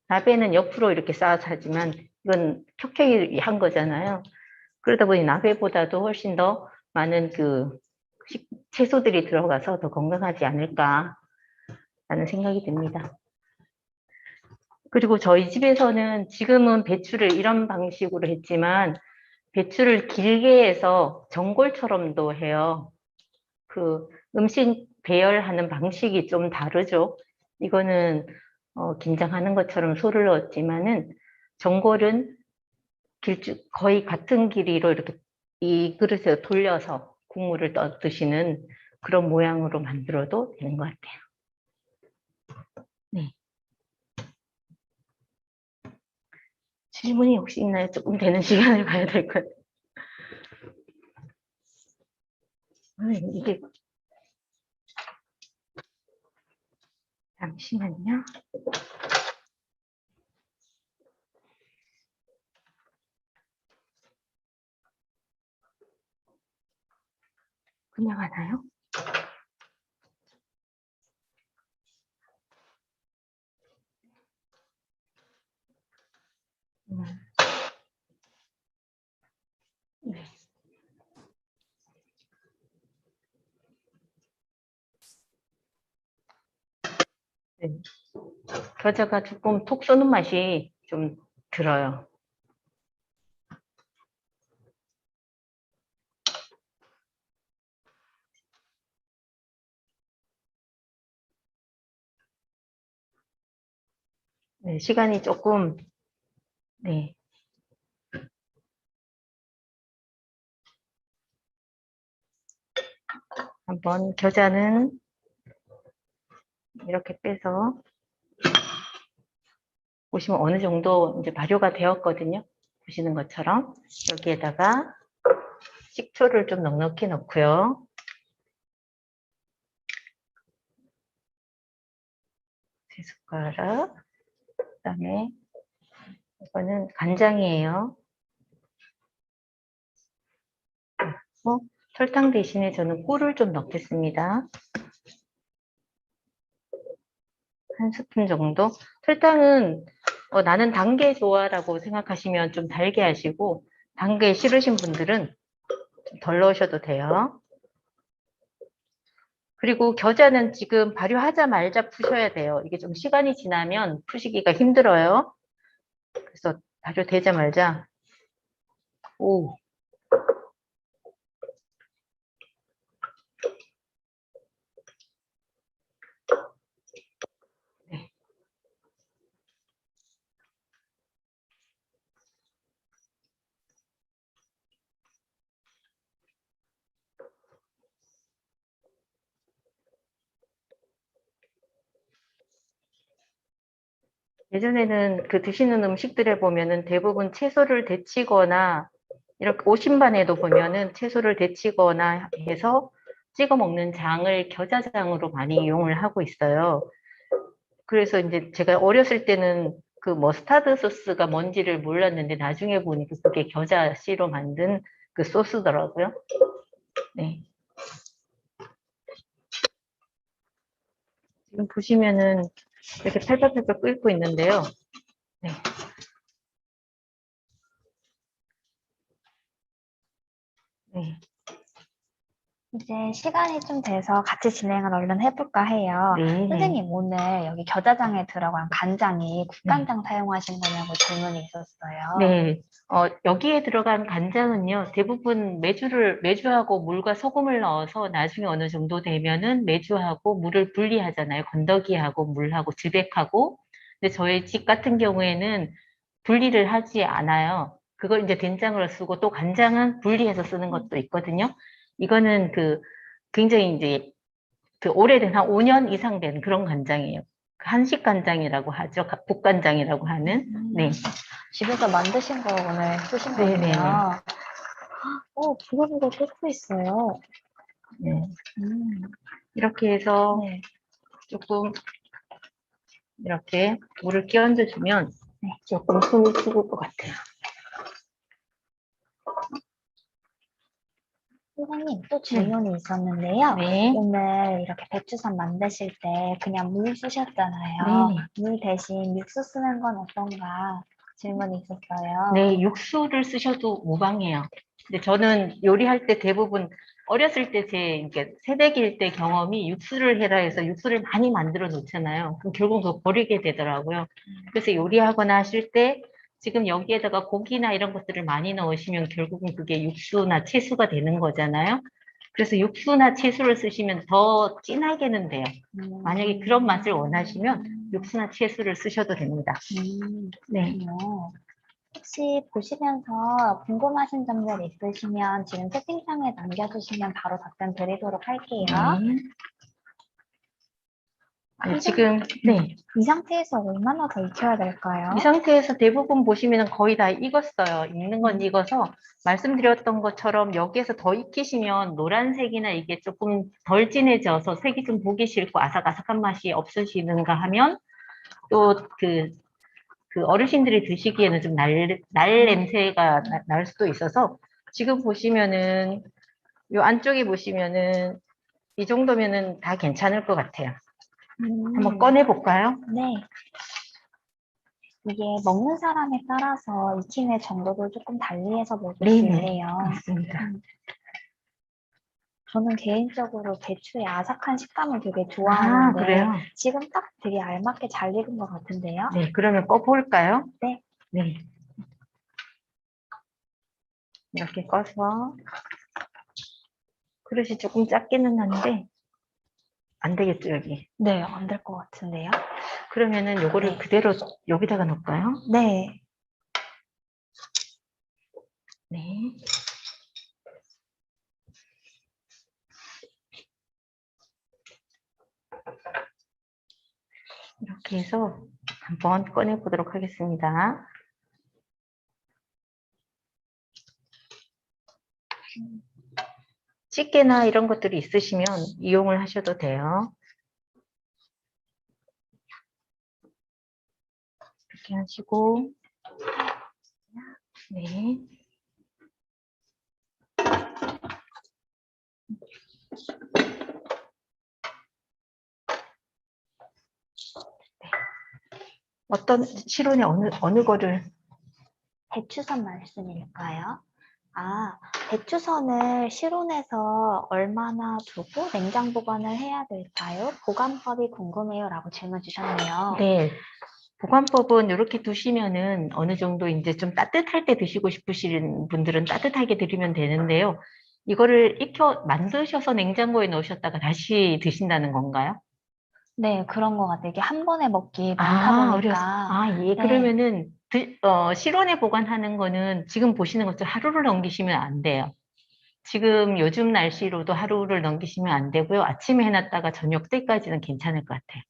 나베는 옆으로 이렇게 쌓아서 하지만 이건 켜켜이 한 거잖아요. 그러다 보니 나베보다도 훨씬 더 많은 채소들이 들어가서 더 건강하지 않을까라는 생각이 듭니다. 그리고 저희 집에서는 지금은 배추를 이런 방식으로 했지만 배추를 길게 해서 전골처럼도 해요. 그 음식 배열하는 방식이 좀 다르죠. 이거는 김장하는 것처럼 소를 넣었지만은 전골은 거의 같은 길이로 이렇게 이 그릇에 돌려서 국물을 떠 드시는 그런 모양으로 만들어도 되는 것 같아요. 네. 질문이 혹시 있나요? 조금 되는 시간을 봐야 될 것 같아요. 이게 잠시만요. 그냥 하나요? 네. 네. 겨자가 조금 톡 쏘는 맛이 좀 들어요. 네, 시간이 조금, 네. 한번 겨자는 이렇게 빼서 보시면 어느 정도 이제 발효가 되었거든요. 보시는 것처럼 여기에다가 식초를 좀 넉넉히 넣고요. 세 숟가락. 그다음에 이거는 간장이에요. 설탕 대신에 저는 꿀을 좀 넣겠습니다. 한 스푼 정도. 설탕은 나는 단 게 좋아라고 생각하시면 좀 달게 하시고 단 게 싫으신 분들은 좀 덜 넣으셔도 돼요. 그리고 겨자는 지금 발효하자마자 푸셔야 돼요. 이게 좀 시간이 지나면 푸시기가 힘들어요. 그래서 발효되자마자 오. 네. 예전에는 그 드시는 음식들에 보면은 대부분 채소를 데치거나 이렇게 오신반에도 보면은 채소를 데치거나 해서 찍어 먹는 장을 겨자장으로 많이 이용을 하고 있어요. 그래서 이제 제가 어렸을 때는 그 머스타드 소스가 뭔지를 몰랐는데 나중에 보니까 그게 겨자 씨로 만든 그 소스더라고요. 네. 지금 보시면은 이렇게 팔팔팔팔 끓고 있는데요. 네. 네. 이제 시간이 좀 돼서 같이 진행을 얼른 해볼까 해요. 네. 선생님, 오늘 여기 겨자장에 들어간 간장이 국간장 사용하신 거냐고 질문이 있었어요. 네. 여기에 들어간 간장은요, 대부분 메주하고 물과 소금을 넣어서 나중에 어느 정도 되면은 메주하고 물을 분리하잖아요. 건더기하고 물하고 즈백하고. 근데 저희 집 같은 경우에는 분리를 하지 않아요. 그걸 이제 된장으로 쓰고 또 간장은 분리해서 쓰는 것도 있거든요. 이거는 굉장히 이제 오래된 한 5년 이상 된 그런 간장이에요. 한식 간장이라고 하죠. 국간장이라고 하는. 네. 집에서 만드신 거 오늘 쓰신 네네네. 거군요. 부글부글 끓고 있어요. 네. 음, 이렇게 해서 네. 조금 이렇게 물을 끼얹어 주면 네. 조금 숨이 죽을 것 같아요. 선생님, 또 질문이 있었는데요. 네. 오늘 이렇게 배추전 만드실 때 그냥 물 쓰셨잖아요. 네. 물 대신 육수 쓰는 건 어떤가 질문이 있었어요. 네, 육수를 쓰셔도 무방해요. 근데 저는 요리할 때 대부분 어렸을 때 제 이렇게 새내기일 때 경험이 육수를 해라 해서 육수를 많이 만들어 놓잖아요. 그럼 결국 그거 버리게 되더라고요. 그래서 요리하거나 하실 때 지금 여기에다가 고기나 이런 것들을 많이 넣으시면 결국은 그게 육수나 채수가 되는 거잖아요. 그래서 육수나 채수를 쓰시면 더 진하게는 돼요. 만약에 그런 맛을 원하시면 육수나 채수를 쓰셔도 됩니다. 네. 혹시 보시면서 궁금하신 점들 있으시면 지금 채팅창에 남겨주시면 바로 답변 드리도록 할게요. 네. 네, 지금, 네. 이 상태에서 얼마나 더 익혀야 될까요? 이 상태에서 대부분 보시면 거의 다 익었어요. 익는 건 익어서 말씀드렸던 것처럼 여기에서 더 익히시면 노란색이나 이게 조금 덜 진해져서 색이 좀 보기 싫고 아삭아삭한 맛이 없으시는가 하면 또 그 어르신들이 드시기에는 좀 날 냄새가 날 수도 있어서 지금 보시면은 요 안쪽에 보시면은 이 정도면은 다 괜찮을 것 같아요. 한번 꺼내 볼까요? 네. 이게 먹는 사람에 따라서 익힘의 정도도 조금 달리해서 먹을 수 있네요. 맞습니다. 저는 개인적으로 배추의 아삭한 식감을 되게 좋아하는데 그래요? 지금 딱 되게 알맞게 잘 익은 것 같은데요. 네, 그러면 꺼볼까요? 네. 네. 이렇게 꺼서 그릇이 조금 작기는 한데 안 되겠죠, 여기. 네, 안 될 것 같은데요. 그러면은 요거를 네. 그대로 여기다가 넣을까요? 네. 네. 이렇게 해서 한번 꺼내 보도록 하겠습니다. 집게나 이런 것들이 있으시면 이용을 하셔도 돼요. 이렇게 하시고, 네. 어떤 실온에 어느 거를 배추선 말씀일까요? 배추선을 실온에서 얼마나 두고 냉장 보관을 해야 될까요? 보관법이 궁금해요. 라고 질문 주셨네요. 네. 보관법은 이렇게 두시면은 어느 정도 이제 좀 따뜻할 때 드시고 싶으신 분들은 따뜻하게 드리면 되는데요. 이거를 만드셔서 냉장고에 넣으셨다가 다시 드신다는 건가요? 네, 그런 것 같아요. 이게 한 번에 먹기 많다 보니까. 예. 네. 그러면은, 실온에 보관하는 거는 지금 보시는 것처럼 하루를 넘기시면 안 돼요. 지금 요즘 날씨로도 하루를 넘기시면 안 되고요. 아침에 해놨다가 저녁 때까지는 괜찮을 것 같아요.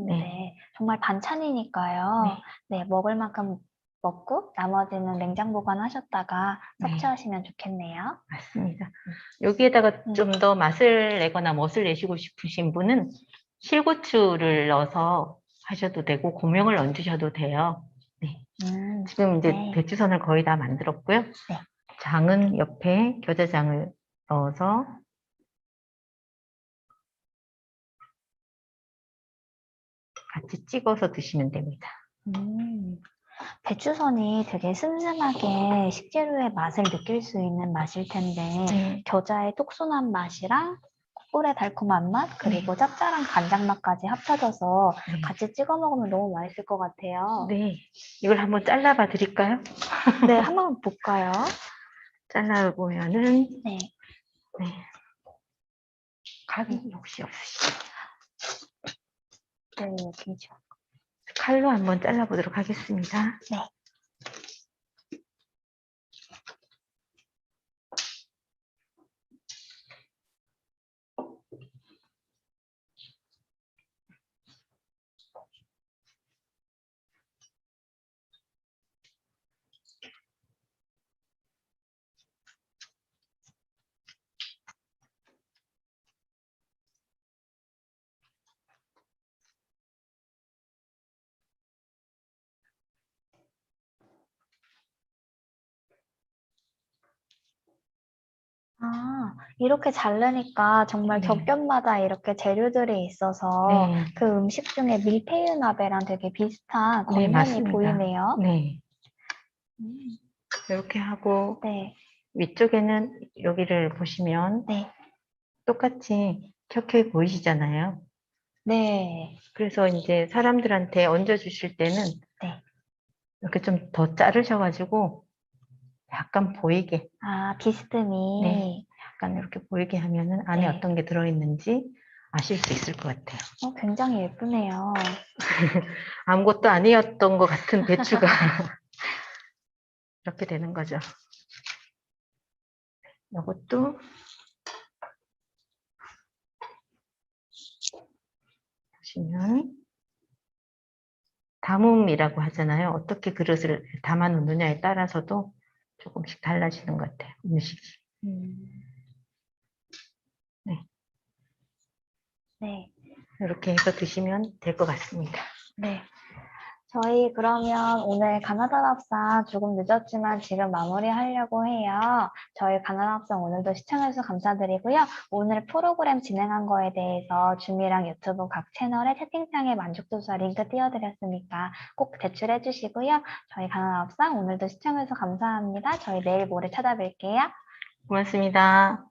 네. 정말 반찬이니까요. 네, 먹을 만큼 먹고 나머지는 냉장 보관하셨다가 네. 섭취하시면 좋겠네요. 맞습니다. 여기에다가 좀 더 맛을 내거나 멋을 내시고 싶으신 분은 실고추를 넣어서 하셔도 되고 고명을 얹으셔도 돼요. 네. 지금 이제 네. 배추선을 거의 다 만들었고요. 네. 장은 옆에 겨자장을 넣어서 같이 찍어서 드시면 됩니다. 배추선이 되게 슴슴하게 식재료의 맛을 느낄 수 있는 맛일 텐데 네. 겨자의 톡순한 맛이랑 꿀의 달콤한 맛 그리고 짭짤한 간장 맛까지 합쳐져서 네. 같이 찍어 먹으면 너무 맛있을 것 같아요. 네. 이걸 한번 잘라봐 드릴까요? 네, 한번 볼까요? 잘라보면은, 네. 네. 칼이 혹시 없으시죠? 네, 김치. 칼로 한번 잘라보도록 하겠습니다. 네. 아, 이렇게 자르니까 정말 네. 겹겹마다 이렇게 재료들이 있어서 네. 그 음식 중에 밀푀유 나베랑 되게 비슷한 네, 겉면이 맞습니다. 보이네요. 네. 음, 이렇게 하고, 네, 위쪽에는 여기를 보시면 네, 똑같이 켜켜 보이시잖아요. 네, 그래서 이제 사람들한테 얹어주실 때는 네. 이렇게 좀 더 자르셔가지고 약간 보이게, 아, 네, 비스듬히. 약간 이렇게 보이게 하면은 안에 네. 어떤 게 들어있는지 아실 수 있을 것 같아요. 굉장히 예쁘네요. 아무것도 아니었던 것 같은 배추가 이렇게 되는 거죠. 이것도 보시면 담음이라고 하잖아요. 어떻게 그릇을 담아 놓느냐에 따라서도 조금씩 달라지는 것 같아요. 음식이. 네, 네, 이렇게 해서 드시면 될 것 같습니다. 네. 저희 그러면 오늘 가나다 밥상 조금 늦었지만 지금 마무리하려고 해요. 저희 가나다 밥상 오늘도 시청해주셔서 감사드리고요. 오늘 프로그램 진행한 거에 대해서 줌이랑 유튜브 각 채널에 채팅창에 만족도사 링크 띄워드렸으니까 꼭 제출해 주시고요. 저희 가나다 밥상 오늘도 시청해주셔서 감사합니다. 저희 내일 모레 찾아뵐게요. 고맙습니다.